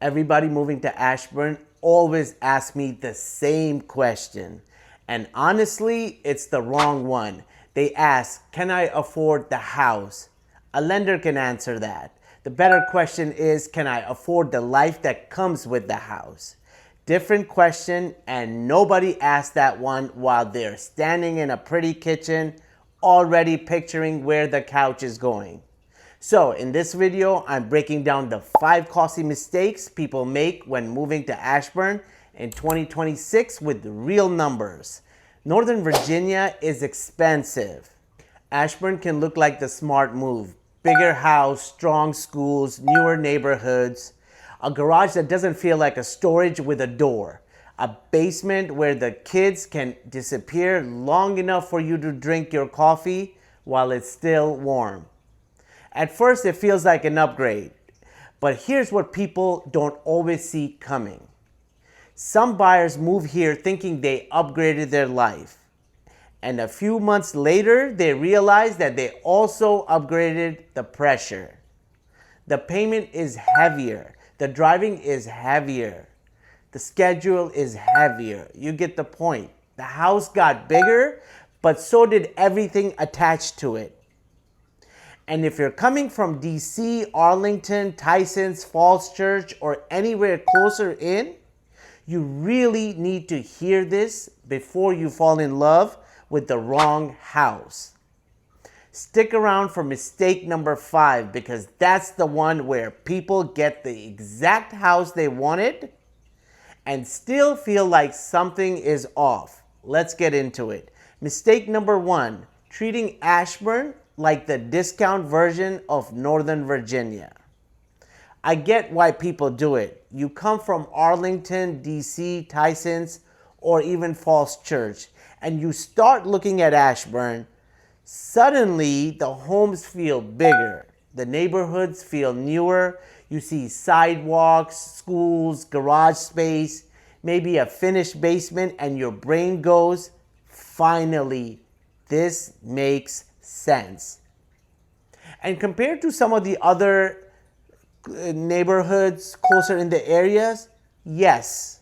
Everybody moving to Ashburn always asks me the same question. And honestly, it's the wrong one. They ask, can I afford the house? A lender can answer that. The better question is, can I afford the life that comes with the house? Different question, and nobody asks that one while they're standing in a pretty kitchen, already picturing where the couch is going. So in this video, I'm breaking down the 5 costly mistakes people make when moving to Ashburn in 2026 with real numbers. Northern Virginia is expensive. Ashburn can look like the smart move. Bigger house, strong schools, newer neighborhoods, a garage that doesn't feel like a storage with a door, a basement where the kids can disappear long enough for you to drink your coffee while it's still warm. At first, it feels like an upgrade, but here's what people don't always see coming. Some buyers move here thinking they upgraded their life, and a few months later, they realize that they also upgraded the pressure. The payment is heavier, the driving is heavier, the schedule is heavier. You get the point. The house got bigger, but so did everything attached to it. And if you're coming from DC, Arlington, Tysons, Falls Church, or anywhere closer in, you really need to hear this before you fall in love with the wrong house. Stick around for mistake number 5, because that's the one where people get the exact house they wanted and still feel like something is off. Let's get into it. Mistake number 1, treating Ashburn like the discount version of Northern Virginia. I get why people do it. You come from Arlington, DC, Tysons, or even Falls Church, and you start looking at Ashburn. Suddenly, the homes feel bigger. The neighborhoods feel newer. You see sidewalks, schools, garage space, maybe a finished basement, and your brain goes, finally, this makes sense. And compared to some of the other neighborhoods closer in the areas, yes,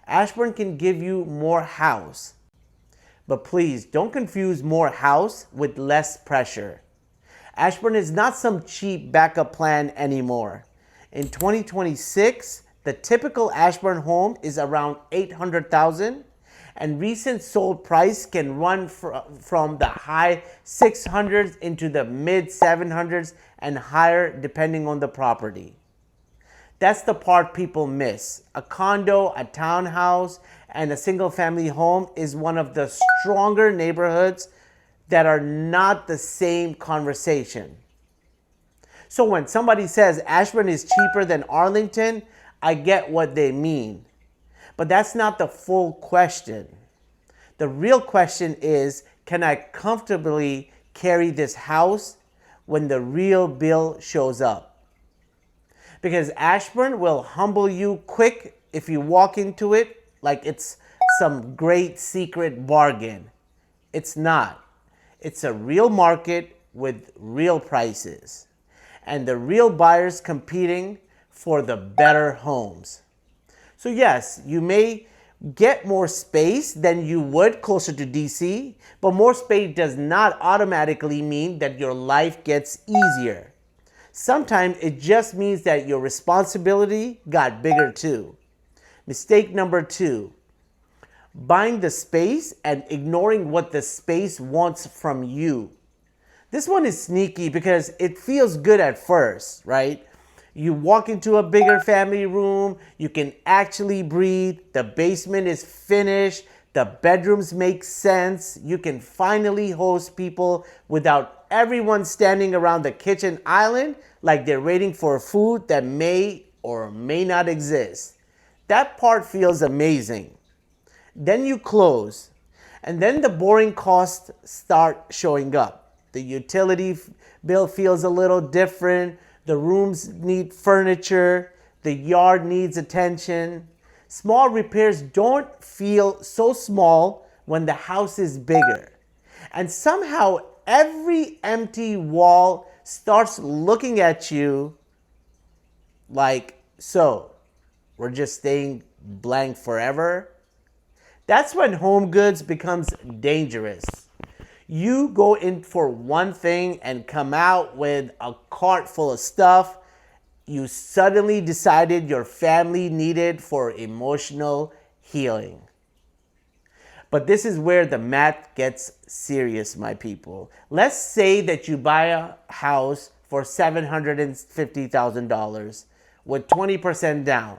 Ashburn can give you more house. But please don't confuse more house with less pressure. Ashburn is not some cheap backup plan anymore. In 2026, the typical Ashburn home is around $800,000, and recent sold price can run from the high 600s into the mid 700s and higher depending on the property. That's the part people miss. A condo, a townhouse, and a single family home is one of the stronger neighborhoods that are not the same conversation. So when somebody says Ashburn is cheaper than Arlington, I get what they mean. But that's not the full question. The real question is, can I comfortably carry this house when the real bill shows up? Because Ashburn will humble you quick if you walk into it like it's some great secret bargain. It's not. It's a real market with real prices and the real buyers competing for the better homes. So yes, you may get more space than you would closer to DC, but more space does not automatically mean that your life gets easier. Sometimes it just means that your responsibility got bigger too. Mistake number 2, buying the space and ignoring what the space wants from you. This one is sneaky because it feels good at first, right? You walk into a bigger family room, you can actually breathe, the basement is finished, the bedrooms make sense, you can finally host people without everyone standing around the kitchen island like they're waiting for food that may or may not exist. That part feels amazing. Then you close, and then the boring costs start showing up. The utility bill feels a little different. The rooms need furniture. The yard needs attention. Small repairs don't feel so small when the house is bigger. And somehow every empty wall starts looking at you like so. we're just staying blank forever. That's when home goods becomes dangerous. You go in for one thing and come out with a cart full of stuff you suddenly decided your family needed for emotional healing. But this is where the math gets serious, my people. Let's say that you buy a house for $750,000 with 20% down.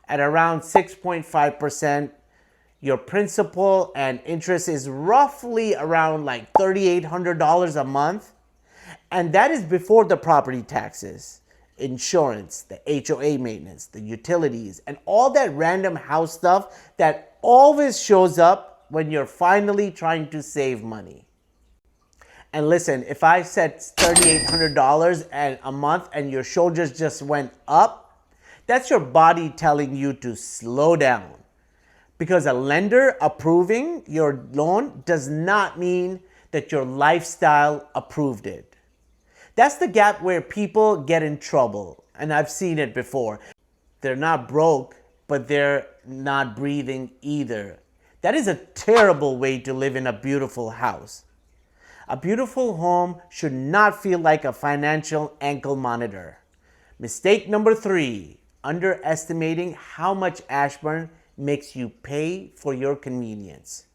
At around 6.5%, your principal and interest is roughly around like $3,800 a month. And that is before the property taxes, insurance, the HOA maintenance, the utilities, and all that random house stuff that always shows up when you're finally trying to save money. And listen, if I said $3,800 and a month and your shoulders just went up, that's your body telling you to slow down. Because a lender approving your loan does not mean that your lifestyle approved it. That's the gap where people get in trouble, and I've seen it before. They're not broke, but they're not breathing either. That is a terrible way to live in a beautiful house. A beautiful home should not feel like a financial ankle monitor. Mistake number 3, underestimating how much Ashburn makes you pay for your convenience.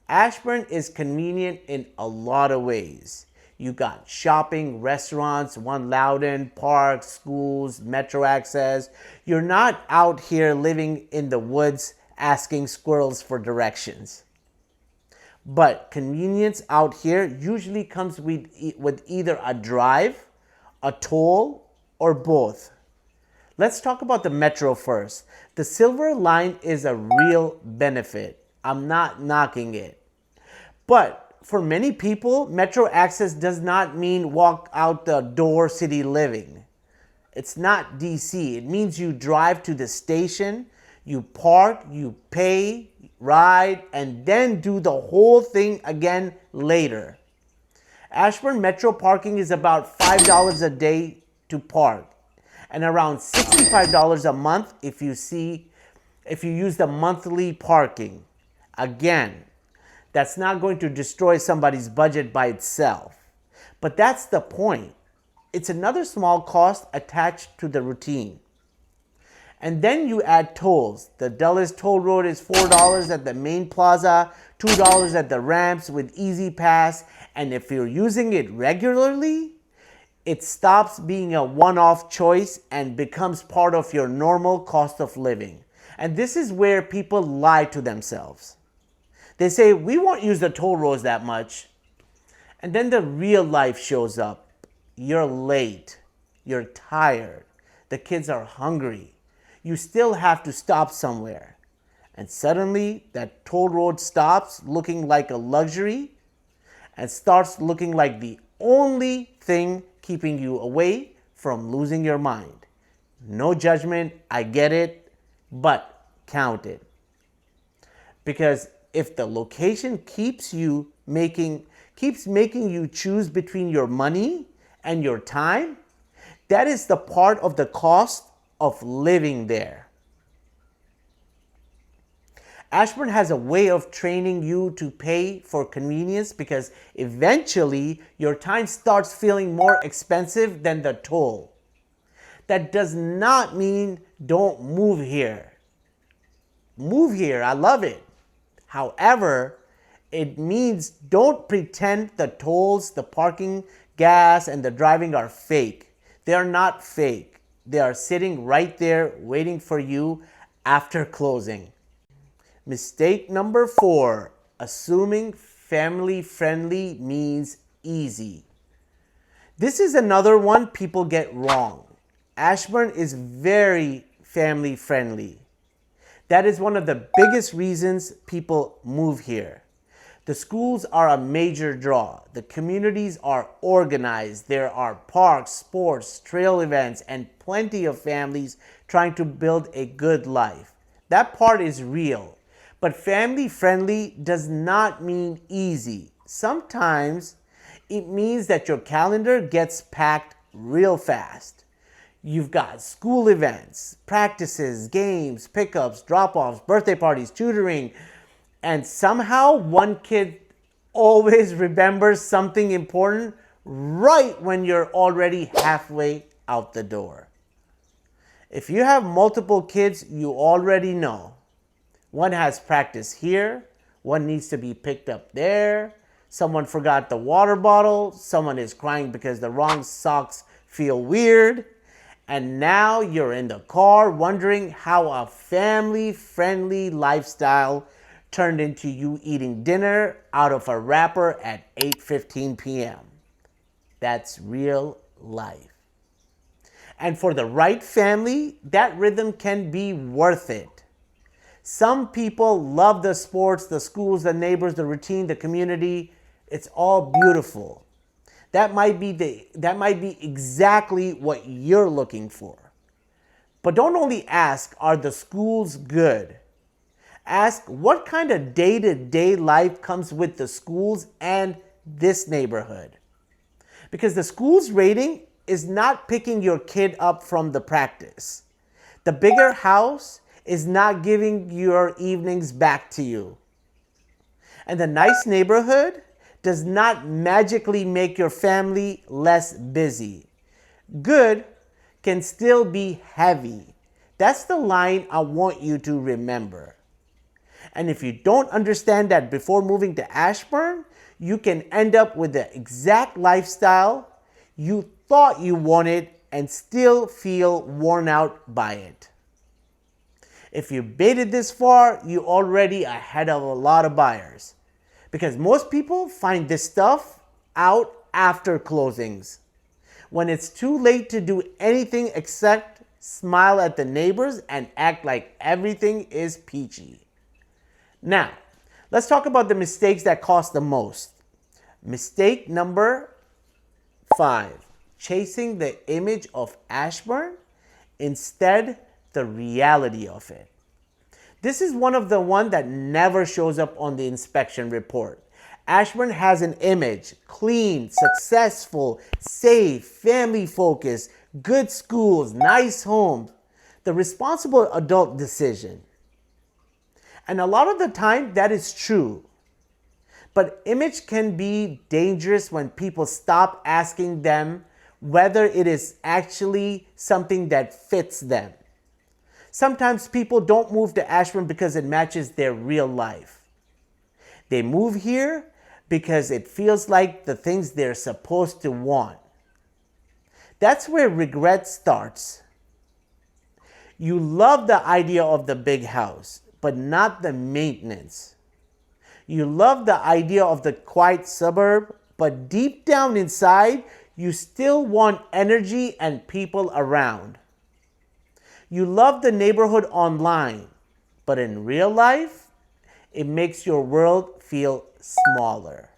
Ashburn is convenient in a lot of ways. You got shopping, restaurants, one Loudoun, parks, schools, metro access. You're not out here living in the woods asking squirrels for directions. But convenience out here usually comes with either a drive, a toll, or both. Let's talk about the metro first. The Silver Line is a real benefit. I'm not knocking it. But for many people, metro access does not mean walk out the door city living. It's not DC. It means you drive to the station, you park, you pay, ride, and then do the whole thing again later. Ashburn Metro parking is about $5 a day to park, and around $65 a month if you use the monthly parking. Again, that's not going to destroy somebody's budget by itself. But that's the point. It's another small cost attached to the routine. And then you add tolls. The Dulles toll road is $4 at the main plaza, $2 at the ramps with Easy Pass, and if you're using it regularly, it stops being a one-off choice and becomes part of your normal cost of living. And this is where people lie to themselves. They say, we won't use the toll roads that much. And then the real life shows up. You're late. You're tired. The kids are hungry. You still have to stop somewhere. And suddenly that toll road stops looking like a luxury and starts looking like the only thing keeping you away from losing your mind. No judgment, I get it, but count it. Because if the location keeps making you choose between your money and your time, that is the part of the cost of living there. Ashburn has a way of training you to pay for convenience because eventually your time starts feeling more expensive than the toll. That does not mean don't move here. Move here, I love it. However, it means don't pretend the tolls, the parking, gas, and the driving are fake. They are not fake. They are sitting right there waiting for you after closing. Mistake number 4, assuming family friendly means easy. This is another one people get wrong. Ashburn is very family friendly. That is one of the biggest reasons people move here. The schools are a major draw. The communities are organized. There are parks, sports, trail events, and plenty of families trying to build a good life. That part is real. But family friendly does not mean easy. Sometimes it means that your calendar gets packed real fast. You've got school events, practices, games, pickups, drop-offs, birthday parties, tutoring, and somehow one kid always remembers something important right when you're already halfway out the door. If you have multiple kids, you already know. One has practice here, one needs to be picked up there, someone forgot the water bottle, someone is crying because the wrong socks feel weird, and now you're in the car wondering how a family-friendly lifestyle turned into you eating dinner out of a wrapper at 8:15 p.m. That's real life. And for the right family, that rhythm can be worth it. Some people love the sports, the schools, the neighbors, the routine, the community. It's all beautiful. That might be exactly what you're looking for. But don't only ask, are the schools good? Ask, what kind of day-to-day life comes with the schools and this neighborhood? Because the school's rating is not picking your kid up from the practice. The bigger house is not giving your evenings back to you. And the nice neighborhood does not magically make your family less busy. Good can still be heavy. That's the line I want you to remember. And if you don't understand that before moving to Ashburn, you can end up with the exact lifestyle you thought you wanted and still feel worn out by it. If you made it this far, you're already ahead of a lot of buyers. Because most people find this stuff out after closings, when it's too late to do anything except smile at the neighbors and act like everything is peachy. Now, let's talk about the mistakes that cost the most. Mistake number 5, chasing the image of Ashburn instead the reality of it. This is one of the ones that never shows up on the inspection report. Ashburn has an image: clean, successful, safe, family-focused, good schools, nice homes, the responsible adult decision. And a lot of the time that is true. But image can be dangerous when people stop asking them whether it is actually something that fits them. Sometimes people don't move to Ashburn because it matches their real life. They move here because it feels like the things they're supposed to want. That's where regret starts. You love the idea of the big house, but not the maintenance. You love the idea of the quiet suburb, but deep down inside, you still want energy and people around. You love the neighborhood online, but in real life, it makes your world feel smaller.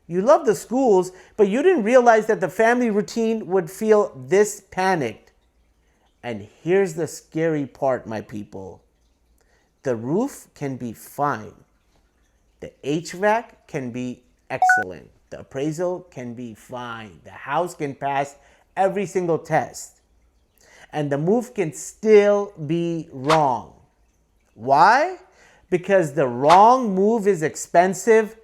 You love the schools, but you didn't realize that the family routine would feel this panicked. And here's the scary part, my people. The roof can be fine. The HVAC can be excellent. The appraisal can be fine. The house can pass every single test. And the move can still be wrong. Why? Because the wrong move is expensive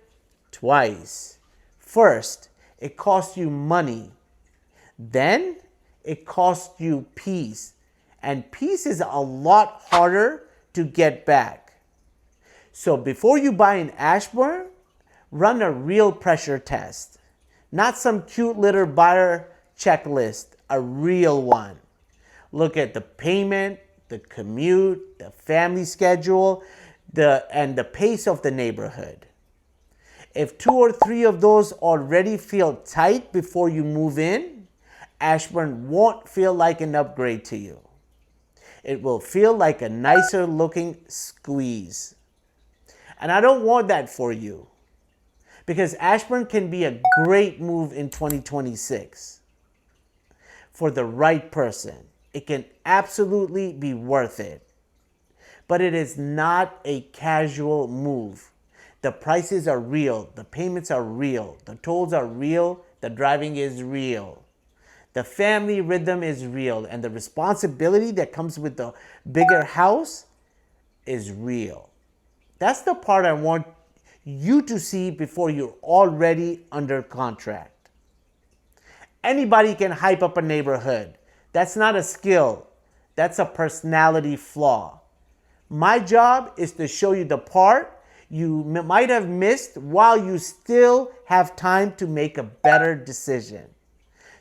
twice. First, it costs you money. Then, it costs you peace. And peace is a lot harder to get back. So before you buy in Ashburn, run a real pressure test. Not some cute little buyer checklist, a real one. Look at the payment, the commute, the family schedule, and the pace of the neighborhood. If 2 or 3 of those already feel tight before you move in, Ashburn won't feel like an upgrade to you. It will feel like a nicer looking squeeze. And I don't want that for you, because Ashburn can be a great move in 2026. For the right person, it can absolutely be worth it. But it is not a casual move. The prices are real, the payments are real, the tolls are real, the driving is real. The family rhythm is real, and the responsibility that comes with the bigger house is real. That's the part I want you to see before you're already under contract. Anybody can hype up a neighborhood. That's not a skill. That's a personality flaw. My job is to show you the part you might have missed while you still have time to make a better decision.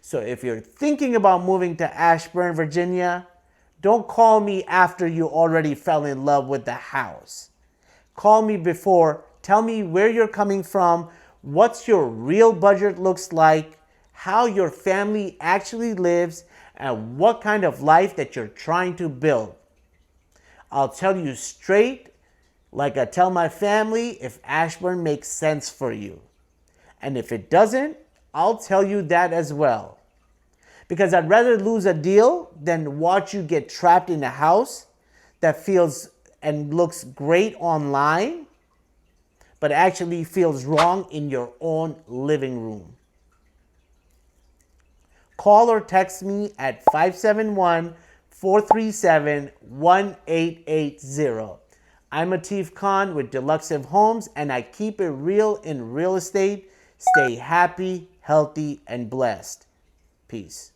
So if you're thinking about moving to Ashburn, Virginia, don't call me after you already fell in love with the house. Call me before. Tell me where you're coming from, what's your real budget looks like, how your family actually lives, and what kind of life that you're trying to build. I'll tell you straight, like I tell my family, if Ashburn makes sense for you. And if it doesn't, I'll tell you that as well. Because I'd rather lose a deal than watch you get trapped in a house that feels and looks great online, but actually feels wrong in your own living room. Call or text me at 571-437-1880. I'm Atif Khan with Deluxive Homes, and I keep it real in real estate. Stay happy, healthy, and blessed. Peace.